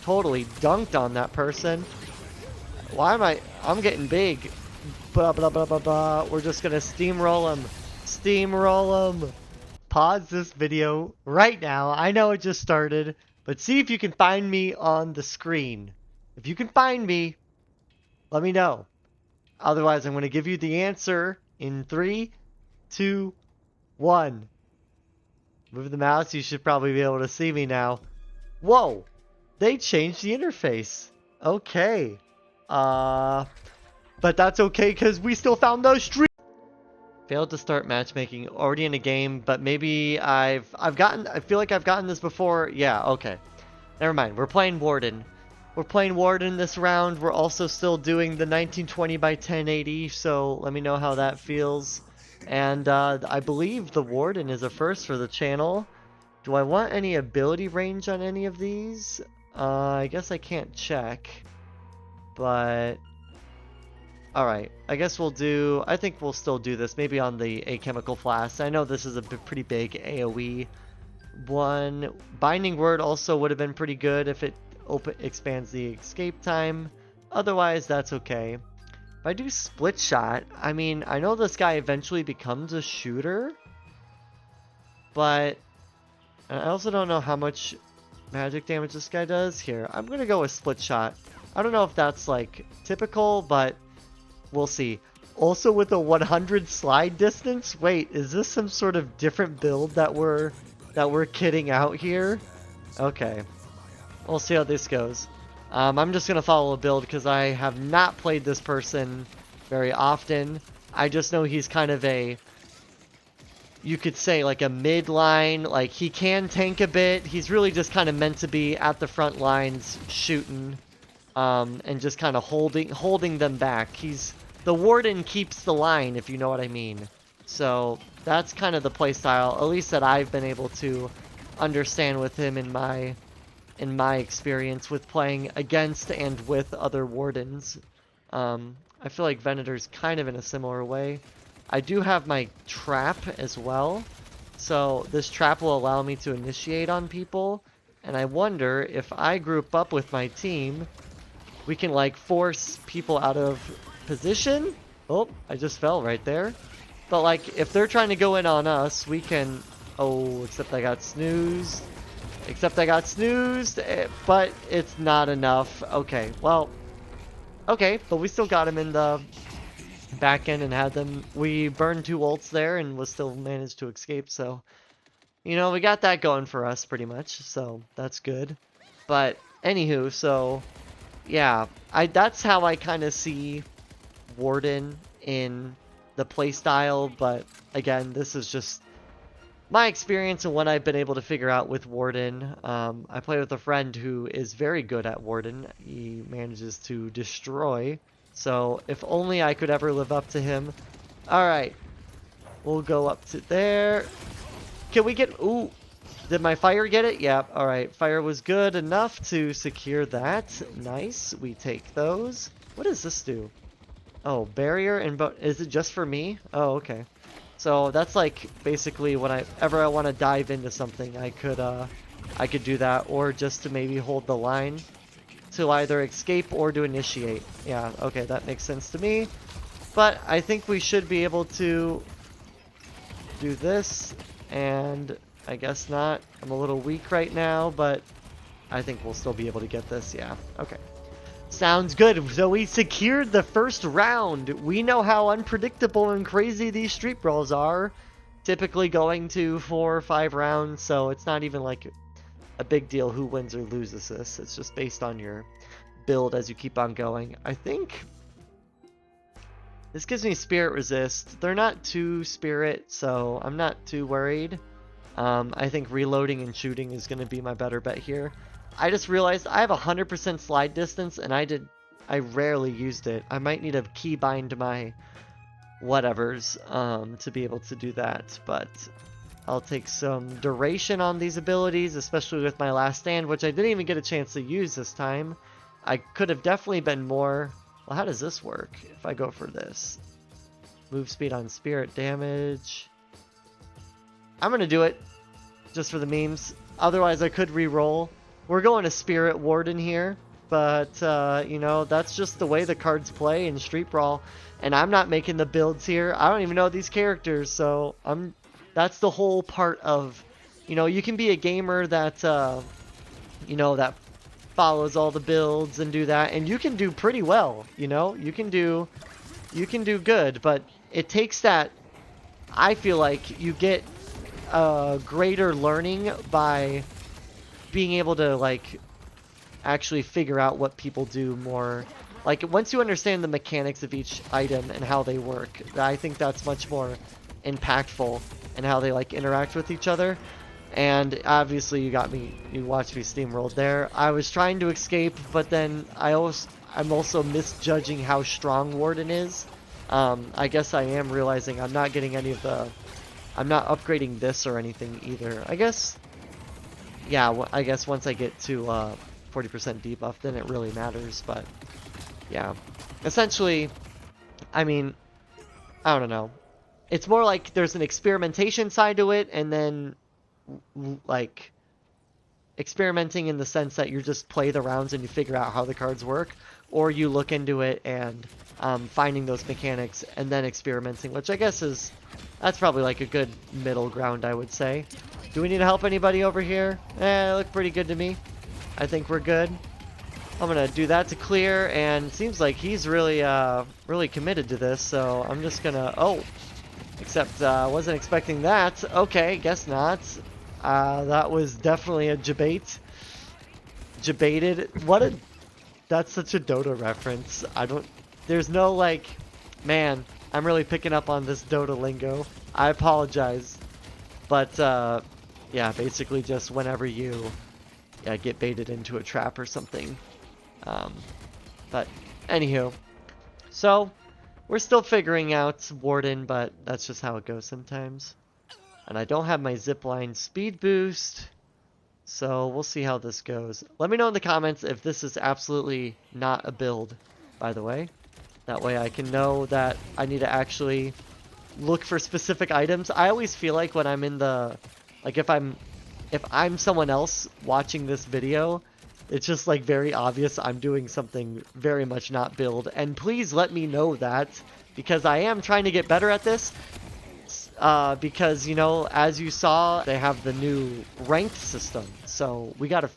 totally dunked on that person. Why am I'm getting big. Blah, blah, blah, blah, blah. We're just gonna steamroll him. Steamroll him. Pause this video right now. I know it just started, but see if you can find me on the screen. If you can find me, let me know. Otherwise, I'm going to give you the answer in 3, 2, 1. Move the mouse. You should probably be able to see me now. Whoa! They changed the interface. Okay. But that's okay because we still found those streams. Failed to start matchmaking. Already in a game, but maybe I feel like I've gotten this before. Yeah, okay. Never mind. We're playing Warden. We're playing Warden this round. We're also still doing the 1920 by 1080, so let me know how that feels. And I believe the Warden is a first for the channel. Do I want any ability range on any of these? I guess I can't check. But alright, I guess I think we'll still do this, maybe on the Achemical Flask. I know this is a pretty big AoE one. Binding Word also would have been pretty good if it expands the escape time. Otherwise, that's okay. If I do Split Shot, I mean, I know this guy eventually becomes a shooter, but I also don't know how much magic damage this guy does. Here, I'm gonna go with Split Shot. I don't know if that's like typical, but we'll see. Also with a 100 slide distance. Wait, is this some sort of different build that we're kidding out here? Okay, we'll see how this goes. I'm just gonna follow a build because I have not played this person very often. I just know he's kind of you could say like a mid-line, like he can tank a bit. He's really just kind of meant to be at the front lines shooting, and just kind of holding them back. The Warden keeps the line, if you know what I mean. So that's kind of the playstyle, at least that I've been able to understand with him in my experience with playing against and with other Wardens. I feel like Venator's kind of in a similar way. I do have my trap as well, so this trap will allow me to initiate on people, and I wonder if I group up with my team, we can like force people out of position. Oh, I just fell right there. But like if they're trying to go in on us, we can... Oh, except I got snoozed. But it's not enough. Okay, well, okay, but we still got him in the back end and had them. We burned 2 ults there and was still managed to escape. So, you know, we got that going for us pretty much. So that's good. But anywho, so yeah, that's how I kind of see Warden in the playstyle. But again, this is just my experience and what I've been able to figure out with Warden. I play with a friend who is very good at Warden. He manages to destroy. So if only I could ever live up to him. Alright. We'll go up to there. Can we get... Ooh. Did my fire get it? Yep. Alright. Fire was good enough to secure that. Nice. We take those. What does this do? Oh, barrier and... Is it just for me? Oh, okay. So that's like basically whenever I want to dive into something, I could do that, or just to maybe hold the line to either escape or to initiate. Yeah, okay, that makes sense to me. But I think we should be able to do this, and I guess not. I'm a little weak right now, but I think we'll still be able to get this. Yeah, okay. Sounds good. So we secured the first round. We know how unpredictable and crazy these street brawls are. Typically going to 4 or 5 rounds, so it's not even like a big deal who wins or loses this. It's just based on your build as you keep on going. I think this gives me spirit resist. They're not too spirit, so I'm not too worried. I think reloading and shooting is going to be my better bet here. I just realized I have 100% slide distance, and I rarely used it. I might need to keybind my whatevers to be able to do that, but I'll take some duration on these abilities, especially with my last stand, which I didn't even get a chance to use this time. I could have definitely been more... Well, how does this work if I go for this? Move speed on spirit damage. I'm going to do it just for the memes. Otherwise, I could re-roll. we're going to Spirit Warden here, but you know, that's just the way the cards play in Street Brawl, and I'm not making the builds here. I don't even know these characters, so that's the whole part of, you know, you can be a gamer that you know, that follows all the builds and do that, and you can do pretty well, you know, you can do good, but it takes that. I feel like you get greater learning by being able to like actually figure out what people do more. Like once you understand the mechanics of each item and how they work, I think that's much more impactful and how they like interact with each other. And obviously you watched me steamrolled there. I was trying to escape, but then I'm also misjudging how strong Warden is. I guess I am realizing I'm not getting any of the, I'm not upgrading this or anything either. I guess, yeah, I guess once I get to 40% debuff, then it really matters. But yeah, essentially, I mean, I don't know. It's more like there's an experimentation side to it, and then like experimenting in the sense that you just play the rounds and you figure out how the cards work, or you look into it and finding those mechanics and then experimenting, which I guess that's probably like a good middle ground, I would say. Do we need to help anybody over here? It looked pretty good to me. I think we're good. I'm gonna do that to clear, and seems like he's really really committed to this, so I'm just gonna, oh, except wasn't expecting that. Okay, guess not. That was definitely a jabate. Jabated. That's such a Dota reference. There's no like, man, I'm really picking up on this Dota lingo. I apologize. But yeah, basically just whenever you get baited into a trap or something. But anywho, so we're still figuring out Warden, but that's just how it goes sometimes. And I don't have my zipline speed boost, so we'll see how this goes. Let me know in the comments if this is absolutely not a build, by the way. That way I can know that I need to actually look for specific items. I always feel like when I'm in the, like if I'm someone else watching this video, it's just like very obvious I'm doing something very much not build. And please let me know that, because I am trying to get better at this. Because, you know, as you saw, they have the new ranked system, so we gotta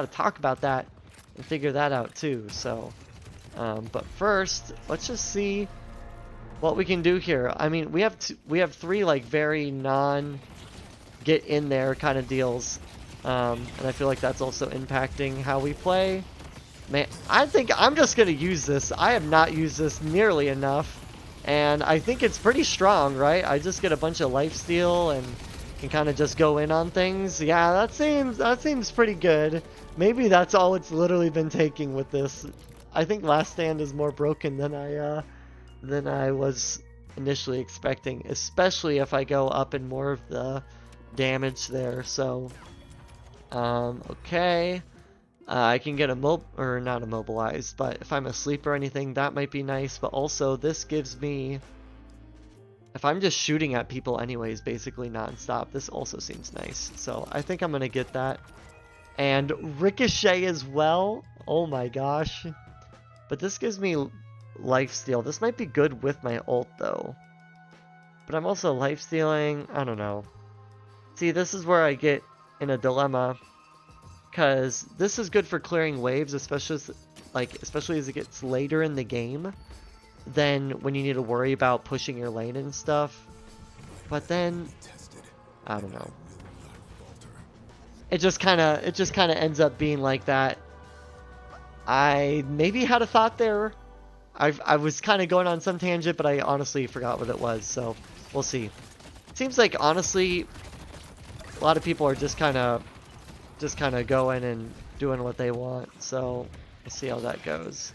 talk about that and figure that out too. So, but first, let's just see what we can do here. I mean, we have three like very get in there kind of deals, and I feel like that's also impacting how we play. Man, I think I'm just gonna use this. I have not used this nearly enough. And I think it's pretty strong, right? I just get a bunch of lifesteal and can kind of just go in on things. Yeah, that seems pretty good. Maybe that's all it's literally been taking with this. I think Last Stand is more broken than I was initially expecting, especially if I go up in more of the damage there. So, okay. I can get not immobilized, but if I'm asleep or anything, that might be nice. But also, this gives me, if I'm just shooting at people anyways, basically non-stop, this also seems nice. So I think I'm gonna get that. And Ricochet as well. Oh my gosh. But this gives me lifesteal. This might be good with my ult though. But I'm also lifestealing. I don't know. See, this is where I get in a dilemma. Because this is good for clearing waves, especially as it gets later in the game, than when you need to worry about pushing your lane and stuff. But then, I don't know. It just kind of ends up being like that. I maybe had a thought there. I was kind of going on some tangent, but I honestly forgot what it was. So we'll see. It seems like honestly, a lot of people are just kind of going and doing what they want, so we'll see how that goes.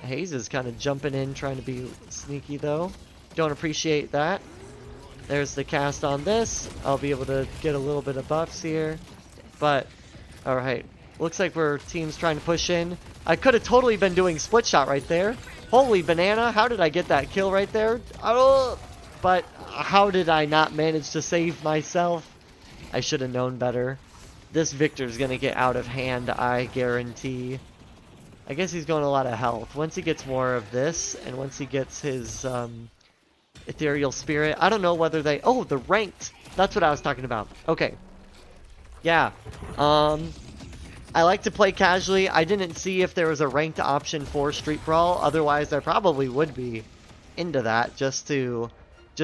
Hayes is kind of jumping in, trying to be sneaky though. Don't appreciate that. There's the cast on this. I'll be able to get a little bit of buffs here, but alright, looks like we're teams trying to push in. I could have totally been doing split shot right there. Holy banana, how did I get that kill right there? Oh, but how did I not manage to save myself? I should have known better. This Victor's gonna get out of hand, I guarantee. I guess he's going a lot of health. Once he gets more of this, and once he gets his ethereal spirit, I don't know whether they... Oh, the ranked! That's what I was talking about. Okay. Yeah. I like to play casually. I didn't see if there was a ranked option for Street Brawl. Otherwise, I probably would be into that just to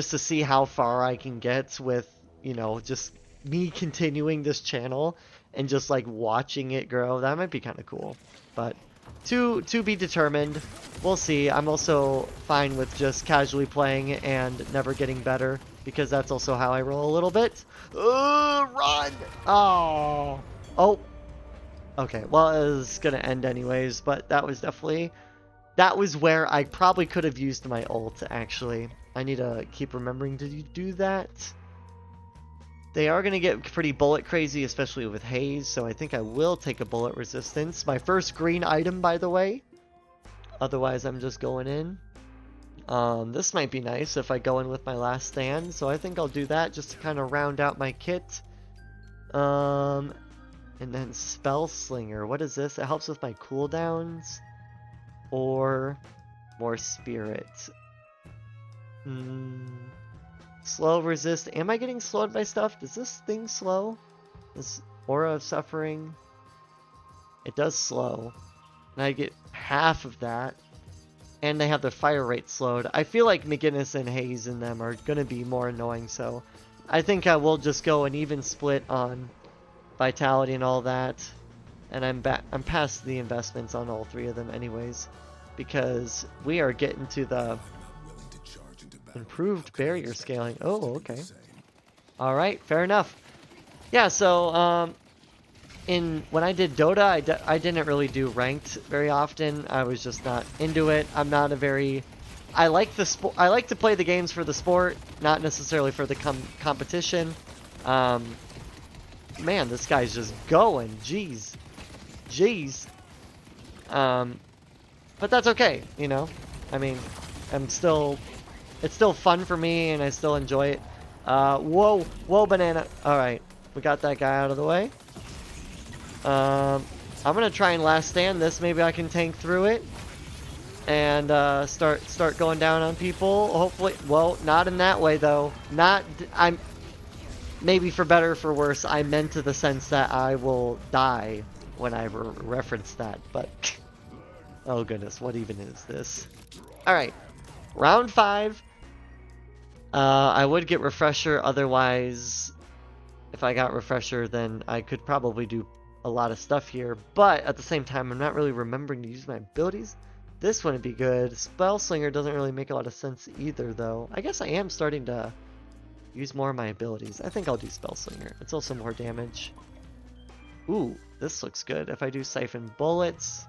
see how far I can get with, you know, just me continuing this channel and just like watching it grow. That might be kind of cool. But to be determined. We'll see. I'm also fine with just casually playing and never getting better because that's also how I roll a little bit. Run! Oh. Oh. Okay, well, it was gonna end anyways, but that was definitely... That was where I probably could have used my ult, actually. I need to keep remembering to do that. They are gonna get pretty bullet crazy, especially with haze, so I think I will take a bullet resistance. My first green item, by the way. Otherwise, I'm just going in. This might be nice if I go in with my last stand, so I think I'll do that just to kind of round out my kit. And then Spell Slinger. What is this? It helps with my cooldowns. Or more spirit. Slow resist. Am I getting slowed by stuff? Does this thing slow? This Aura of Suffering? It does slow. And I get half of that. And they have the fire rate slowed. I feel like McGinnis and Haze in them are going to be more annoying, so I think I will just go an even split on Vitality and all that, and I'm past the investments on all three of them anyways, because we are getting to the improved barrier scaling. Oh, okay. All right, fair enough. Yeah, so when I did Dota, I didn't really do ranked very often. I was just not into it. I'm not a very... I like to play the games for the sport, not necessarily for the competition. Man, this guy's just going. Jeez. But that's okay, you know? I mean, it's still fun for me, and I still enjoy it. Whoa, banana. Alright, we got that guy out of the way. I'm gonna try and last stand this. Maybe I can tank through it. And start going down on people. Hopefully, well, not in that way, though. Maybe for better or for worse, I meant to the sense that I will die when I reference that, but... Oh goodness, what even is this? Alright, round 5. I would get Refresher, otherwise, if I got Refresher, then I could probably do a lot of stuff here, but at the same time, I'm not really remembering to use my abilities. This wouldn't be good. Spell Slinger doesn't really make a lot of sense either, though. I guess I am starting to use more of my abilities. I think I'll do Spell Slinger. It's also more damage. Ooh, this looks good. If I do Siphon Bullets,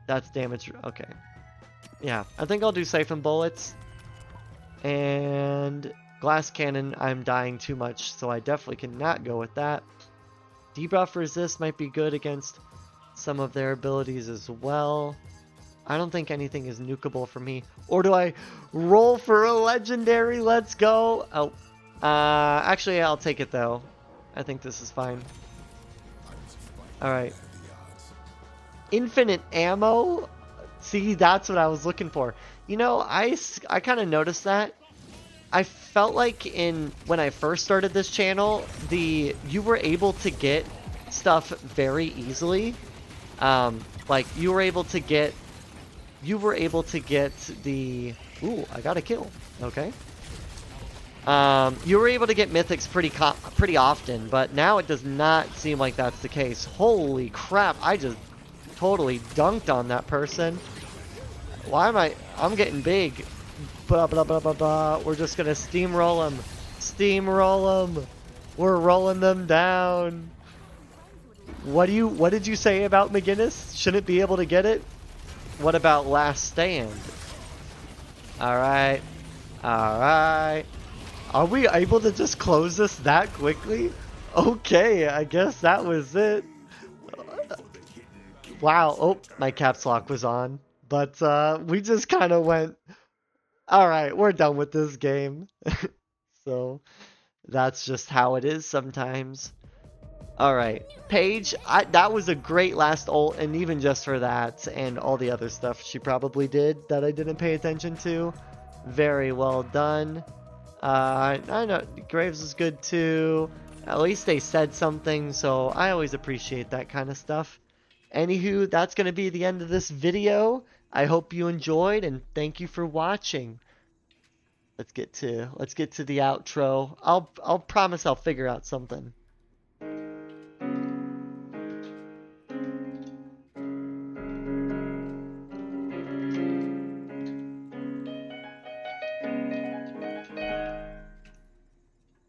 that's damage. Okay. Yeah, I think I'll do Siphon Bullets. And Glass Cannon, I'm dying too much, so I definitely cannot go with that. Debuff Resist might be good against some of their abilities as well. I don't think anything is nukeable for me. Or do I roll for a legendary? Let's go. Oh, actually, I'll take it though. I think this is fine. All right. Infinite ammo. See, that's what I was looking for. You know, I kind of noticed that. I felt like when I first started this channel, you were able to get stuff very easily. Like you were able to get the... Ooh, I got a kill. Okay. You were able to get mythics pretty often, but now it does not seem like that's the case. Holy crap, I just totally dunked on that person. Why am I'm getting big. Blah, blah, blah, blah, blah. We're just gonna steamroll them. Steamroll them. We're rolling them down. What did you say about McGinnis? Shouldn't be able to get it? What about Last Stand? Alright. Alright. Are we able to just close this that quickly? Okay, I guess that was it. Wow. Oh, my caps lock was on. But we just kind of went, alright, we're done with this game. So, that's just how it is sometimes. Alright, Paige, that was a great last ult, and even just for that, and all the other stuff she probably did that I didn't pay attention to. Very well done. I know Graves is good too. At least they said something, so I always appreciate that kind of stuff. Anywho, that's going to be the end of this video. I hope you enjoyed, and thank you for watching. Let's get to the outro. I'll promise I'll figure out something.